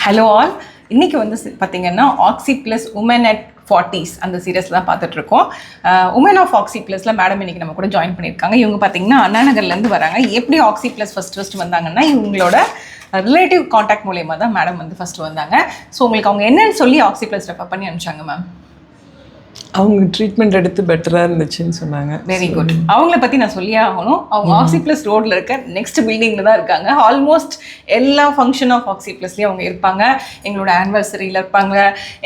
Hello all. இன்றைக்கி வந்து பார்த்திங்கன்னா ஆக்சி ப்ளஸ் உமன் அட் 40s அந்த சீரியஸில் தான் பார்த்துட்ருக்கோம். உமன் ஆஃப் ஆக்சி ப்ளஸில் மேடம் இன்றைக்கி நம்ம கூட ஜாயின் பண்ணியிருக்காங்க. இவங்க பார்த்திங்கன்னா அண்ணா நகர்லேருந்து வராங்க. எப்படி ஆக்சி ப்ளஸ் ஃபஸ்ட் வந்தாங்கன்னா இவங்களோட ரிலேட்டிவ் காண்டாக்ட் மூலயமா தான் மேடம் வந்து ஃபஸ்ட்டு வந்தாங்க. ஸோ உங்களுக்கு அவங்க என்னன்னு சொல்லி ஆக்சி ப்ளஸ் ரெஃபர் பண்ணி அனுப்பிச்சாங்க மேம். அவங்க ட்ரீட்மெண்ட் எடுத்து பெட்டராக இருந்துச்சுன்னு சொன்னாங்க. Very good. அவங்கள பற்றி நான் சொல்லியே ஆகணும். அவங்க ஆக்சி ப்ளஸ் ரோடில் இருக்க நெக்ஸ்ட் பில்டிங்கில் தான் இருக்காங்க. ஆல்மோஸ்ட் எல்லா ஃபங்க்ஷன் ஆஃப் ஆக்சி ப்ளஸ்லேயும் அவங்க இருப்பாங்க. எங்களோட ஆனிவர்சரியில் இருப்பாங்க.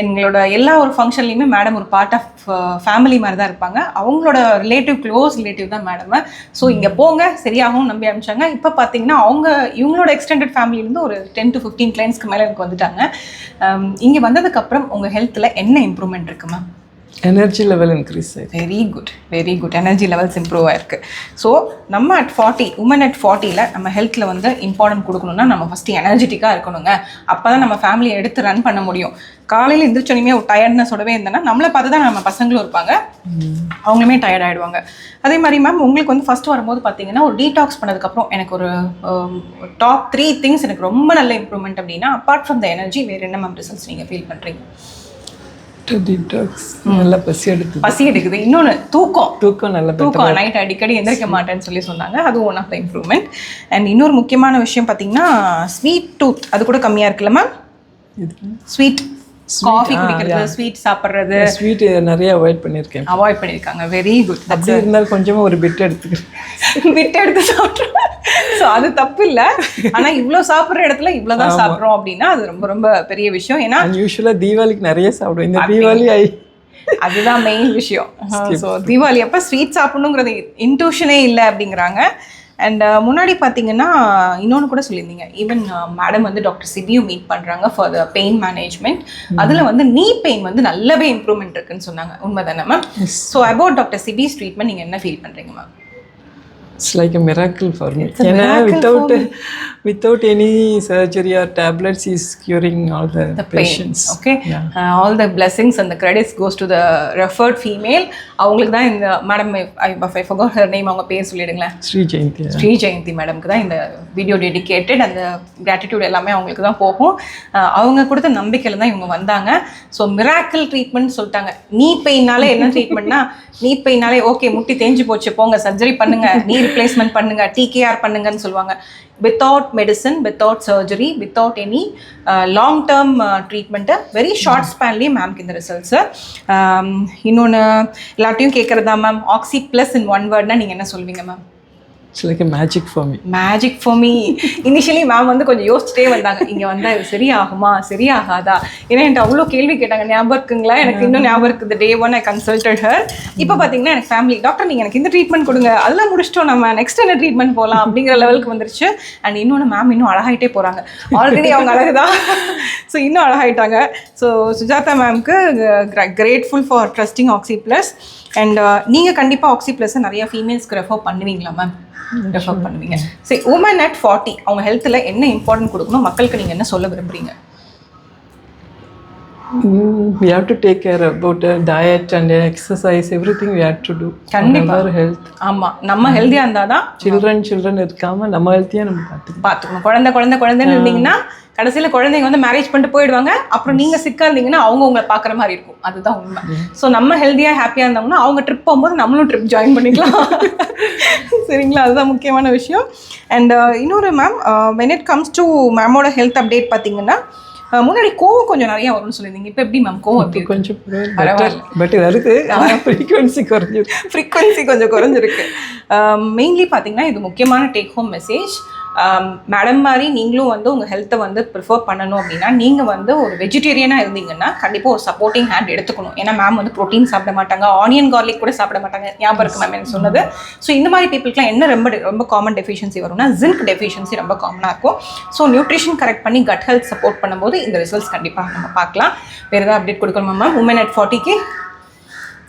எங்களோட எல்லா ஒரு ஃபங்க்ஷன்லேயுமே மேடம் ஒரு பார்ட் ஆஃப் ஃபேமிலி மாதிரி தான் இருப்பாங்க. அவங்களோட க்ளோஸ் ரிலேட்டிவ் தான் மேடம். ஸோ இங்கே போங்க சரியாகவும் நம்பி அனுப்பிச்சாங்க. இப்போ பார்த்தீங்கன்னா இவங்களோட எக்ஸ்டெண்டட் ஃபேமிலியிலேருந்து ஒரு 10 to 15 கிளைண்ட்ஸ்க்கு மேலே எனக்கு வந்துட்டாங்க. இங்கே வந்ததுக்கப்புறம் உங்கள் ஹெல்த்தில் என்ன இம்ப்ரூவ்மெண்ட் இருக்குது மேம்? எனர்ஜி லெவல் இன்க்ரீஸ் ஆயிருக்கு. Very good. Energy levels improve ஆயிருக்கு. ஸோ நம்ம அட் 40 உமன் அட் 40ல் நம்ம ஹெல்த்தில் வந்து இம்பார்ட்டன்ட் கொடுக்கணும்னா நம்ம ஃபஸ்ட்டு எனர்ஜெட்டிக்காக இருக்கணுங்க. அப்போ தான் நம்ம ஃபேமிலியை எடுத்து ரன் பண்ண முடியும். காலையில் எந்திரிச்சோனையுமே ஒரு டயர்ட்னஸோடவே இருந்தேன்னா நம்மளை பார்த்து தான் நம்ம பசங்களும் இருப்பாங்க, அவங்களுமே டயர்ட் ஆகிடுவாங்க. அதே மாதிரி மேம் உங்களுக்கு வந்து ஃபஸ்ட்டு வரும்போது பார்த்தீங்கன்னா ஒரு டீடாக்ஸ் பண்ணதுக்கப்புறம் எனக்கு ஒரு டாப் 3 திங்ஸ் எனக்கு ரொம்ப நல்ல இம்ப்ரூவ்மெண்ட் அப்படின்னா அப்பார்ட் ஃப்ரம் த எனர்ஜி வேறு என்ன மேம் ரிசல்ட்ஸ் நீங்கள் ஃபீல் பண்ணுறீங்க? நல்லா பசி எடுக்குது. இன்னொன்று தூக்கம் நல்லா நைட் அடிக்கடி எந்திரிக்க மாட்டேன்னு சொல்லி சொன்னாங்க. அது one of the improvement. And இன்னொரு முக்கியமான விஷயம் பார்த்தீங்கன்னா ஸ்வீட் டூத் அது கூட கம்மியாக இருக்குல்ல மேம்? ஸ்வீட் காஃபி குடிக்கிறது, ஸ்வீட் சாப்பிட்றது, ஸ்வீட் நிறைய அவாய்ட் பண்ணியிருக்காங்க. Very good. அப்படி இருந்தாலும் கொஞ்சமாக ஒரு பிட் எடுத்து சாப்பிட்றோம். ஸோ அது தப்பு இல்லை. ஆனால் இவ்வளோ சாப்பிட்ற இடத்துல இவ்வளோதான் சாப்பிட்றோம் அப்படின்னா அது ரொம்ப ரொம்ப பெரிய விஷயம். ஏன்னா யூஸ்வலாக தீபாவளிக்கு நிறைய சாப்பிடுவோம். இந்த தீபாவளி அதுதான் மெயின் விஷயம். ஸோ தீபாவளி அப்போ ஸ்வீட் சாப்பிடணுங்கிறது இன்ட்யூஷனே இல்லை அப்படிங்கிறாங்க. அண்ட் முன்னாடி பார்த்தீங்கன்னா இன்னொன்று கூட சொல்லியிருந்தீங்க, ஈவன் மேடம் வந்து டாக்டர் சிபியும் மீட் பண்ணுறாங்க ஃபார் த பெயின் மேனேஜ்மெண்ட். அதில் வந்து நீ பெயின் வந்து நல்லாவே இம்ப்ரூவ்மெண்ட் இருக்குன்னு சொன்னாங்க. உண்மை தானே மேம்? ஸோ அபவுட் டாக்டர் சிபிஸ் ட்ரீட்மெண்ட் நீங்கள் என்ன ஃபீல் பண்ணுறீங்க ma'am? It's like a miracle for me. Without any surgery or tablets, is curing all the patients. Okay. Yeah. All the blessings and the credits goes to the referred female. அவங்களுக்கு தான் இந்த madam, I forgot her name, அவங்க பேர் சொல்லிடுங்களேன். ஸ்ரீ ஜெயந்தி மேடம்க்கு தான் இந்த video dedicated. அந்த gratitude எல்லாமே அவங்களுக்கு தான் போகும். அவங்க கொடுத்த நம்பிக்கையில் தான் இவங்க வந்தாங்க. ஸோ மிராக்கிள் ட்ரீட்மெண்ட் சொல்லிட்டாங்க. நீ பெயினாலே என்ன ட்ரீட்மெண்ட்னா, நீ பெயினாலே ஓகே முட்டி தேஞ்சு போச்சு போங்க சர்ஜரி பண்ணுங்க, நீ ரிப்ளேஸ்மெண்ட் பண்ணுங்க, டிகேஆர் பண்ணுங்கன்னு சொல்லுவாங்க. Without medicine, without surgery, without any long term treatment very short ஸ்பேன்லேயே மேம்க்கு இந்த ரிசல்ட்ஸு. இன்னொன்று எல்லாத்தையும் கேட்குறதா ma'am, Oxy Plus in one வேர்ட்னா நீங்கள் என்ன சொல்வீங்க ma'am? It's like a magic for me. Initially ma'am வந்து கொஞ்சம் யோசிச்சுட்டே வந்தாங்க, இங்கே வந்தால் இது சரியாகுமா சரியாகாதா, ஏன்னா என்கிட்ட அவ்வளோ கேள்வி கேட்டாங்க. ஞாபகம் இருக்குங்களா? எனக்கு இன்னும் ஞாபகம் இருக்குது. Day 1 I consulted her. இப்போ பார்த்தீங்கன்னா எனக்கு ஃபேமிலி டாக்டர் நீங்கள் எனக்கு இந்த ட்ரீட்மெண்ட் கொடுங்க, அதெல்லாம் முடிச்சிட்டோம், நம்ம நெக்ஸ்ட் என்ன ட்ரீட்மெண்ட் போகலாம் அப்படிங்கிற லெவலுக்கு வந்துருச்சு. அண்ட் இன்னொன்று மேம் இன்னும் அழகாயிட்டே போகிறாங்க. ஆல்ரெடி அவங்க அழகுதான், ஸோ இன்னும் அழகாயிட்டாங்க. ஸோ சுஜாதா மேம்க்கு grateful for trusting Oxy Plus. And நீங்கள் கண்டிப்பாக ஆக்சி ப்ளஸ்ஸை நிறைய ஃபீமேல்ஸ்க்கு ரெஃபர் பண்ணுவீங்களா மேம்? ரெஃபர் பண்ணுவீங்க. சரி, உமன் அட் 40 அவங்க ஹெல்த்தில் என்ன இம்பார்ட்டன்ட் கொடுக்கணும், மக்களுக்கு நீங்கள் என்ன சொல்ல விரும்புகிறீங்க? We have to take care about diet and exercise, everything we have to do. கண்டிப்பாக our health. ஆமாம், நம்ம ஹெல்த்தியாக இருந்தால் தான் சில்ட்ரன் இருக்காமல் நம்ம ஹெல்த்தியாக நம்ம பார்த்துக்கணும். குழந்தைன்னு இருந்தீங்கன்னா கடைசியில் குழந்தைங்க வந்து மேரேஜ் பண்ணிட்டு போயிடுவாங்க. அப்புறம் நீங்கள் சிக்காக இருந்தீங்கன்னா அவங்க உங்களை பார்க்குற மாதிரி இருக்கும். அதுதான் உண்மை. ஸோ நம்ம ஹெல்த்தியாக ஹாப்பியாக இருந்தாங்கன்னா அவங்க ட்ரிப் போகும்போது நம்மளும் ட்ரிப் ஜாயின் பண்ணிக்கலாம். சரிங்களா? அதுதான் முக்கியமான விஷயம். அண்ட் இன்னொரு ma'am, when it comes to மேமோட ஹெல்த் அப்டேட் பார்த்தீங்கன்னா முன்னாடி கோவம் கொஞ்சம் நிறைய வரும்னு சொல்லியிருந்தீங்க. இப்போ எப்படி மேம் கோவம் எப்படி? கொஞ்சம் பட் இருக்கு, ஃப்ரீக்வன்சி கொஞ்சம் குறைஞ்சிருக்கு. மெயின்லி பார்த்தீங்கன்னா இது முக்கியமான டேக் ஹோம் மெசேஜ். மேடம் மாதிரி நீங்களும் வந்து உங்கள் ஹெல்த்தை வந்து ப்ரிஃபர் பண்ணணும் அப்படின்னா நீங்கள் வந்து ஒரு வெஜிடேரியனாக இருந்தீங்கன்னா கண்டிப்பாக ஒரு சப்போர்ட்டிங் ஹேண்ட் எடுத்துக்கணும். ஏன்னா மேம் வந்து ப்ரோட்டீன் சாப்பிட மாட்டாங்க, ஆனியன் கார்லிக் கூட சாப்பிட மாட்டாங்க. ஞாபகம் இருக்கு மேம் எனக்கு சொன்னது. ஸோ இந்த மாதிரி பீப்புளுக்குலாம் என்ன ரொம்ப காமன் டெஃபிஷியன்சி வரும்னா ஜிங்க் டெஃபிஷியன்சி ரொம்ப காமனாக இருக்கும். ஸோ நியூட்ரிஷன் கரெக்ட் பண்ணி கட் ஹெல்த் சப்போர்ட் பண்ணும்போது இந்த ரிசல்ட்ஸ் கண்டிப்பாக நம்ம பார்க்கலாம். வேறு ஏதாவது அப்டேட் கொடுக்கணுமா மேம்? உமன் அட் 40க்கு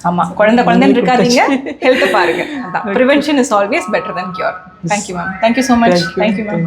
ஆமாம், குழந்தைன்னு இருக்காதீங்க, ஹெல்த்தை பாருங்க. அதான் prevention is always better then cure. Thank you ma'am. Thank you so much. Thank you ma'am.